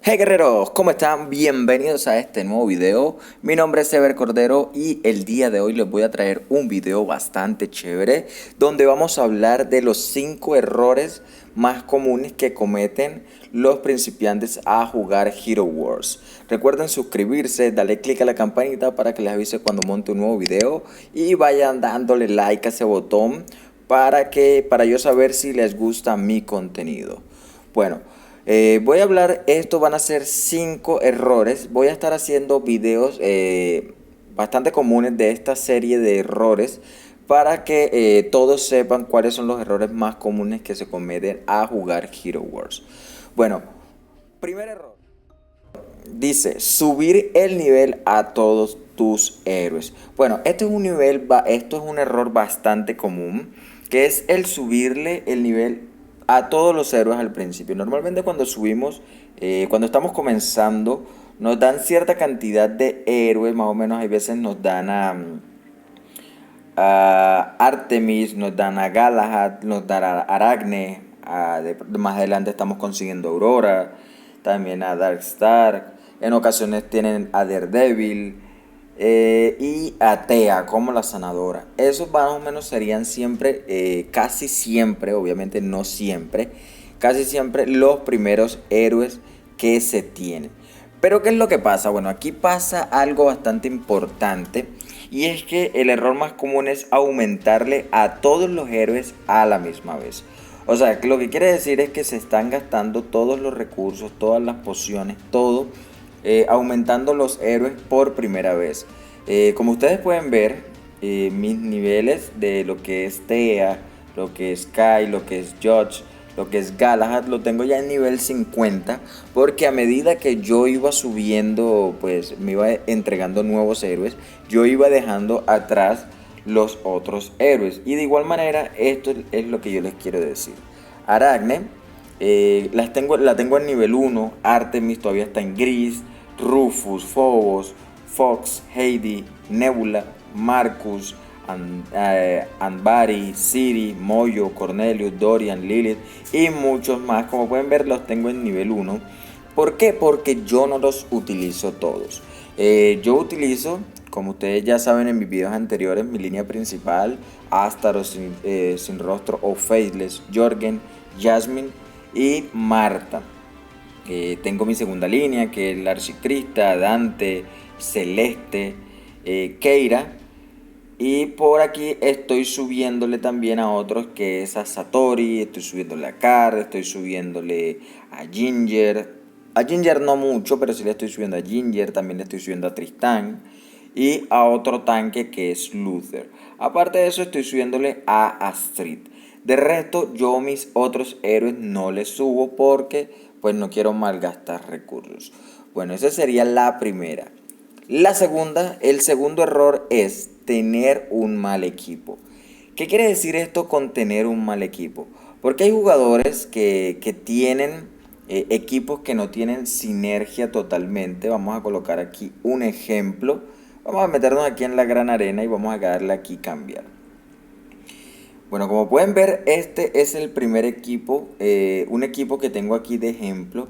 Hey guerreros, ¿cómo están? Bienvenidos a este nuevo video. Mi nombre es Ever Cordero y el día de hoy les voy a traer un video bastante chévere donde vamos a hablar de los 5 errores más comunes que cometen los principiantes a jugar Hero Wars. Recuerden suscribirse, darle click a la campanita para que les avise cuando monte un nuevo video y vayan dándole like a ese botón para yo saber si les gusta mi contenido. Bueno, voy a hablar, esto van a ser 5 errores. Voy a estar haciendo videos bastante comunes de esta serie de errores para que todos sepan cuáles son los errores más comunes que se cometen a jugar Hero Wars. Bueno, primer error. Dice, subir el nivel a todos tus héroes. Bueno, esto es un error bastante común, que es el subirle el nivel a todos los héroes al principio. Normalmente cuando estamos comenzando, nos dan cierta cantidad de héroes, más o menos hay veces nos dan a Artemis, nos dan a Galahad, nos dan a Aracne, más adelante estamos consiguiendo Aurora, también a Darkstar, en ocasiones tienen a Daredevil y a Thea como la sanadora. Esos más o menos serían siempre, casi siempre, obviamente no siempre, casi siempre los primeros héroes que se tienen. Pero ¿qué es lo que pasa? Bueno, aquí pasa algo bastante importante y es que el error más común es aumentarle a todos los héroes a la misma vez. O sea, lo que quiere decir es que se están gastando todos los recursos, todas las pociones, todo, aumentando los héroes por primera vez. Como ustedes pueden ver, mis niveles de lo que es Thea, lo que es Kai, lo que es Judge, lo que es Galahad, lo tengo ya en nivel 50, porque a medida que yo iba subiendo, pues me iba entregando nuevos héroes, yo iba dejando atrás los otros héroes. Y de igual manera, esto es lo que yo les quiero decir. Aracne, la tengo en nivel 1, Artemis todavía está en gris, Rufus, Phobos, Fox, Heidi, Nebula, Marcus, Anbari, Siri, Moyo, Cornelius, Dorian, Lilith y muchos más. Como pueden ver, los tengo en nivel 1. ¿Por qué? Porque yo no los utilizo todos. Yo utilizo, como ustedes ya saben en mis videos anteriores, mi línea principal: Astaroth, sin rostro o Faceless, Jorgen, Jasmine y Marta. Tengo mi segunda línea, que es la Archicrista, Dante, Celeste, Keira. Y por aquí estoy subiéndole también a otros, que es a Satori, estoy subiéndole a Card, estoy subiéndole a Ginger. A Ginger no mucho, pero sí le estoy subiendo a Ginger, también le estoy subiendo a Tristán y a otro tanque que es Luther. Aparte de eso estoy subiéndole a Astrid. De resto yo mis otros héroes no les subo porque pues no quiero malgastar recursos. Bueno, esa sería la primera. La segunda, el segundo error es tener un mal equipo. ¿Qué quiere decir esto con tener un mal equipo? Porque hay jugadores que tienen equipos que no tienen sinergia totalmente. Vamos a colocar aquí un ejemplo. Vamos a meternos aquí en la gran arena y vamos a darle aquí cambiar. Bueno, como pueden ver, este es el primer equipo, un equipo que tengo aquí de ejemplo.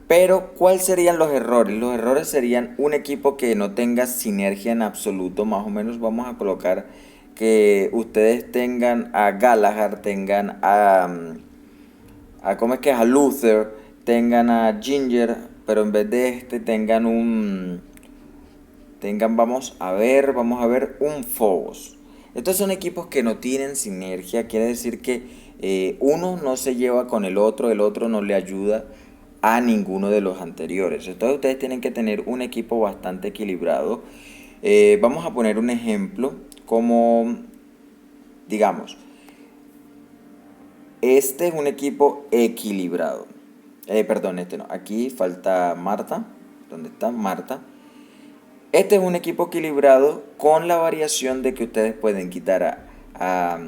Pero, ¿cuáles serían los errores? Los errores serían un equipo que no tenga sinergia en absoluto. Más o menos vamos a colocar que ustedes tengan a Galahad, tengan ¿cómo es que es? A Luther, tengan a Ginger, pero en vez de vamos a ver, un Phobos. Estos son equipos que no tienen sinergia, quiere decir que uno no se lleva con el otro no le ayuda a ninguno de los anteriores. Entonces ustedes tienen que tener un equipo bastante equilibrado. Vamos a poner un ejemplo como, digamos, este es un equipo equilibrado. Perdón, este no. Aquí falta Marta. ¿Dónde está Marta? Este es un equipo equilibrado con la variación de que ustedes pueden quitar a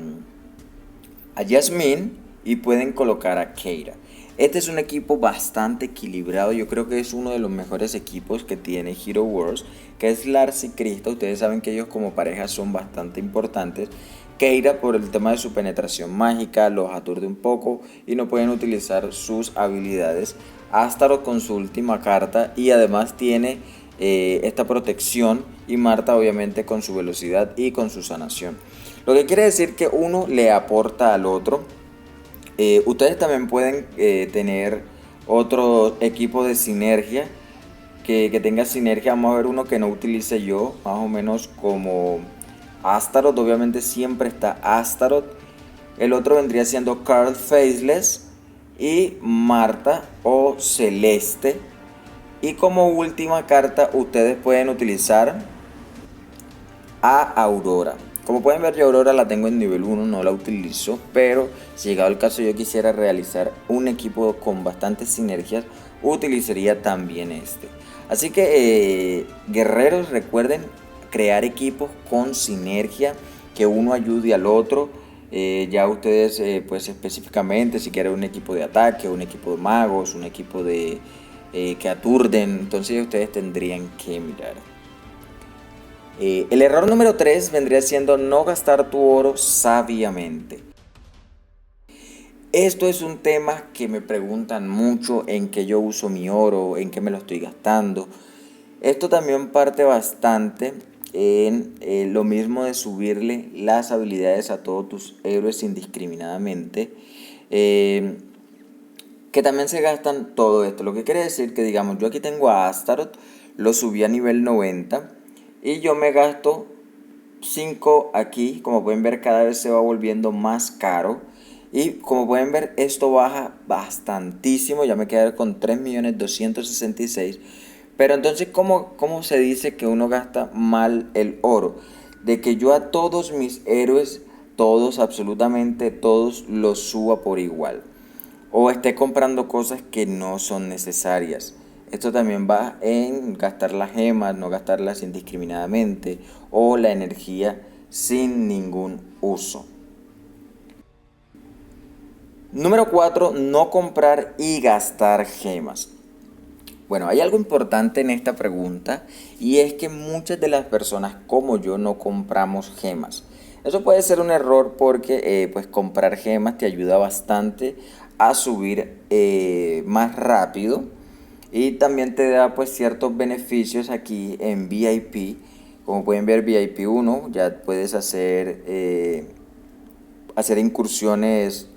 Jasmine y pueden colocar a Keira. Este es un equipo bastante equilibrado. Yo creo que es uno de los mejores equipos que tiene Hero Wars, que es Lars y Krista. Ustedes saben que ellos como pareja son bastante importantes. Keira, por el tema de su penetración mágica, los aturde un poco y no pueden utilizar sus habilidades Astaroth con su última carta y además tiene esta protección, y Marta obviamente con su velocidad y con su sanación. Lo que quiere decir que uno le aporta al otro. Ustedes también pueden tener otro equipo de sinergia que tenga sinergia. Vamos a ver uno que no utilice yo, más o menos como Astaroth. Obviamente siempre está Astaroth. El otro vendría siendo Carl Faceless y Marta o Celeste. Y como última carta ustedes pueden utilizar a Aurora. Como pueden ver, yo Aurora la tengo en nivel 1, no la utilizo, pero si llegado el caso yo quisiera realizar un equipo con bastantes sinergias, utilizaría también este. Así que guerreros, recuerden crear equipos con sinergia, que uno ayude al otro. Ya ustedes pues específicamente si quieren un equipo de ataque, un equipo de magos, un equipo de que aturden, entonces ustedes tendrían que mirar. El error número 3 vendría siendo no gastar tu oro sabiamente. Esto es un tema que me preguntan mucho, en qué yo uso mi oro, en qué me lo estoy gastando. Esto también parte bastante en lo mismo de subirle las habilidades a todos tus héroes indiscriminadamente. Que también se gastan todo esto. Lo que quiere decir que, digamos, yo aquí tengo a Astaroth, lo subí a nivel 90 y yo me gasto 5 aquí. Como pueden ver, cada vez se va volviendo más caro. Y como pueden ver, esto baja bastantísimo. Ya me quedé con 3.266.000. Pero entonces, ¿cómo se dice que uno gasta mal el oro? De que yo a todos mis héroes, todos, absolutamente todos, los suba por igual. O esté comprando cosas que no son necesarias. Esto también va en gastar las gemas, no gastarlas indiscriminadamente, o la energía sin ningún uso. Número 4, no comprar y gastar gemas. Bueno, hay algo importante en esta pregunta, y es que muchas de las personas como yo no compramos gemas. Eso puede ser un error porque pues comprar gemas te ayuda bastante a subir más rápido, y también te da pues ciertos beneficios aquí en VIP. Como pueden ver, VIP 1 ya puedes hacer incursiones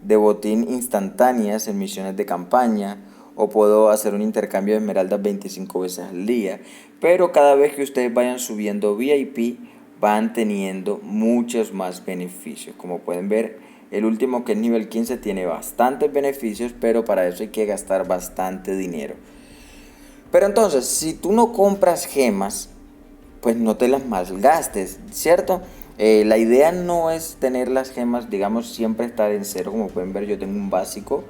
de botín instantáneas en misiones de campaña, o puedo hacer un intercambio de esmeraldas 25 veces al día. Pero cada vez que ustedes vayan subiendo VIP van teniendo muchos más beneficios. Como pueden ver, el último, que es nivel 15, tiene bastantes beneficios, pero para eso hay que gastar bastante dinero. Pero entonces, si tú no compras gemas, pues no te las malgastes, ¿cierto? La idea no es tener las gemas, digamos, siempre estar en cero. Como pueden ver, yo tengo un básico.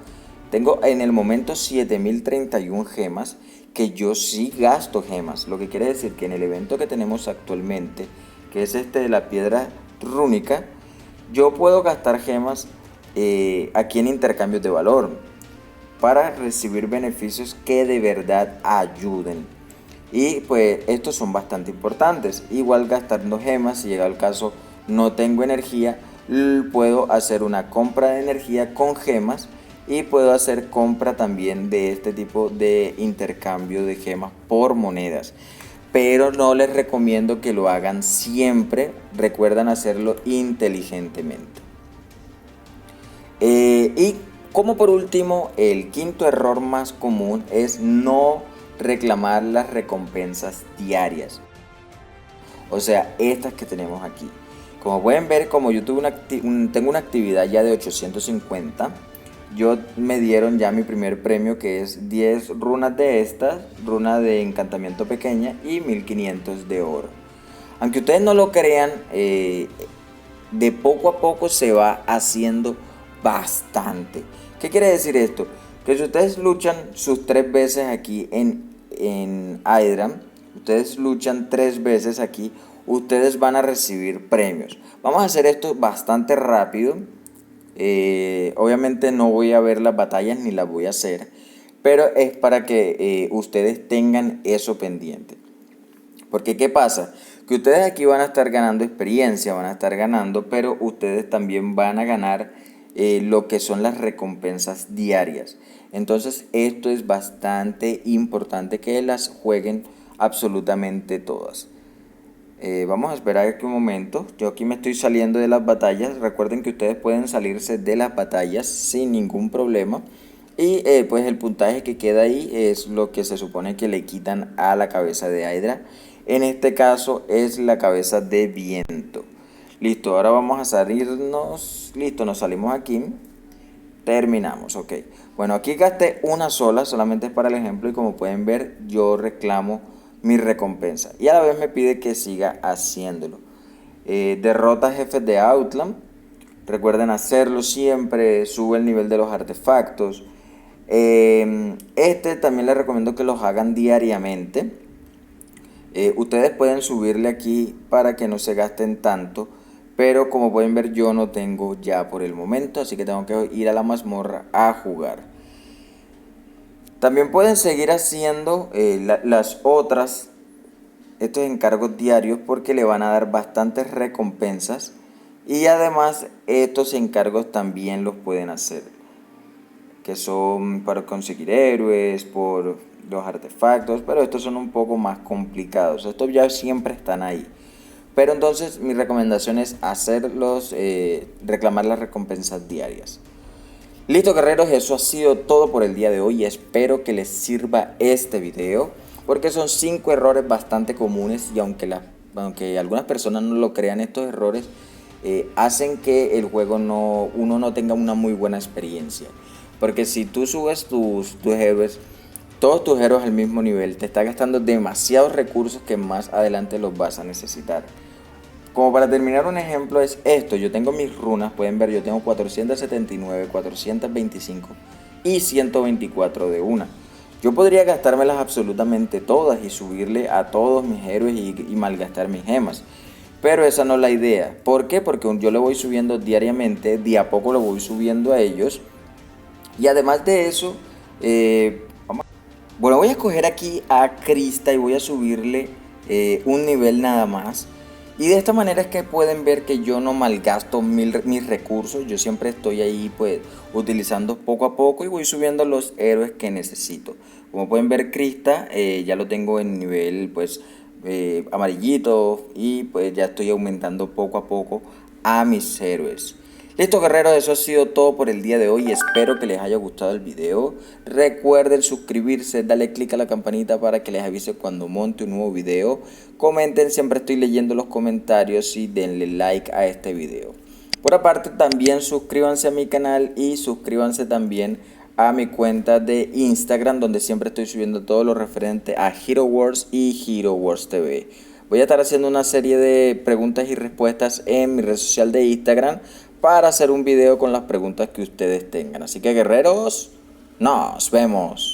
Tengo en el momento 7.031 gemas, que yo sí gasto gemas. Lo que quiere decir que en el evento que tenemos actualmente, que es este de la piedra rúnica, yo puedo gastar gemas aquí en intercambios de valor para recibir beneficios que de verdad ayuden. Y pues estos son bastante importantes. Igual gastando gemas, si llega el caso no tengo energía, puedo hacer una compra de energía con gemas, y puedo hacer compra también de este tipo de intercambio de gemas por monedas. Pero no les recomiendo que lo hagan siempre. Recuerdan hacerlo inteligentemente. Y como por último, el quinto error más común es no reclamar las recompensas diarias. O sea, estas que tenemos aquí. Como pueden ver, como yo tengo una actividad ya de 850, yo me dieron ya mi primer premio, que es 10 runas de estas, runa de encantamiento pequeña y 1500 de oro. Aunque ustedes no lo crean, de poco a poco se va haciendo bastante. ¿Qué quiere decir esto? Que si ustedes luchan sus 3 veces aquí en Aedram, ustedes luchan 3 veces aquí, ustedes van a recibir premios. Vamos a hacer esto bastante rápido. Obviamente no voy a ver las batallas ni las voy a hacer, pero es para que ustedes tengan eso pendiente. Porque ¿qué pasa? Que ustedes aquí van a estar ganando experiencia, van a estar ganando, pero ustedes también van a ganar lo que son las recompensas diarias. Entonces esto es bastante importante que las jueguen absolutamente todas. Vamos a esperar aquí un momento. Yo aquí me estoy saliendo de las batallas. Recuerden que ustedes pueden salirse de las batallas sin ningún problema. Y pues el puntaje que queda ahí es lo que se supone que le quitan a la cabeza de Hydra. En este caso es la cabeza de viento. Listo, ahora vamos a salirnos. Listo, nos salimos aquí. Terminamos, ok. Bueno, aquí gasté una sola, solamente es para el ejemplo. Y como pueden ver, yo reclamo mi recompensa. Y a la vez me pide que siga haciéndolo. Derrota jefes de Outland. Recuerden hacerlo siempre. Sube el nivel de los artefactos. Este también les recomiendo que los hagan diariamente. Ustedes pueden subirle aquí para que no se gasten tanto. Pero como pueden ver, yo no tengo ya por el momento. Así que tengo que ir a la mazmorra a jugar. También pueden seguir haciendo las otras, estos encargos diarios, porque le van a dar bastantes recompensas. Y además estos encargos también los pueden hacer, que son para conseguir héroes, por los artefactos, pero estos son un poco más complicados. Estos ya siempre están ahí. Pero entonces mi recomendación es hacerlos, reclamar las recompensas diarias. Listo, guerreros, eso ha sido todo por el día de hoy. Espero que les sirva este video, porque son 5 errores bastante comunes y aunque algunas personas no lo crean, estos errores hacen que el juego uno no tenga una muy buena experiencia. Porque si tú subes tus héroes, todos tus héroes al mismo nivel, te está gastando demasiados recursos que más adelante los vas a necesitar. Como para terminar, un ejemplo es esto. Yo tengo mis runas, pueden ver, yo tengo 479, 425 y 124 de una. Yo podría gastármelas absolutamente todas y subirle a todos mis héroes y malgastar mis gemas. Pero esa no es la idea. ¿Por qué? Porque yo le voy subiendo diariamente, de a poco lo voy subiendo a ellos. Y además de eso, bueno, voy a escoger aquí a Krista y voy a subirle un nivel nada más. Y de esta manera es que pueden ver que yo no malgasto mis recursos. Yo siempre estoy ahí pues utilizando poco a poco y voy subiendo los héroes que necesito. Como pueden ver, Krista ya lo tengo en nivel pues amarillito y pues ya estoy aumentando poco a poco a mis héroes. Listo, guerreros, eso ha sido todo por el día de hoy. Espero que les haya gustado el video. Recuerden suscribirse, darle click a la campanita para que les avise cuando monte un nuevo video. Comenten, siempre estoy leyendo los comentarios y denle like a este video. Por aparte, también suscríbanse a mi canal y suscríbanse también a mi cuenta de Instagram, donde siempre estoy subiendo todo lo referente a Hero Wars y Hero Wars TV. Voy a estar haciendo una serie de preguntas y respuestas en mi red social de Instagram para hacer un video con las preguntas que ustedes tengan. Así que, guerreros, nos vemos.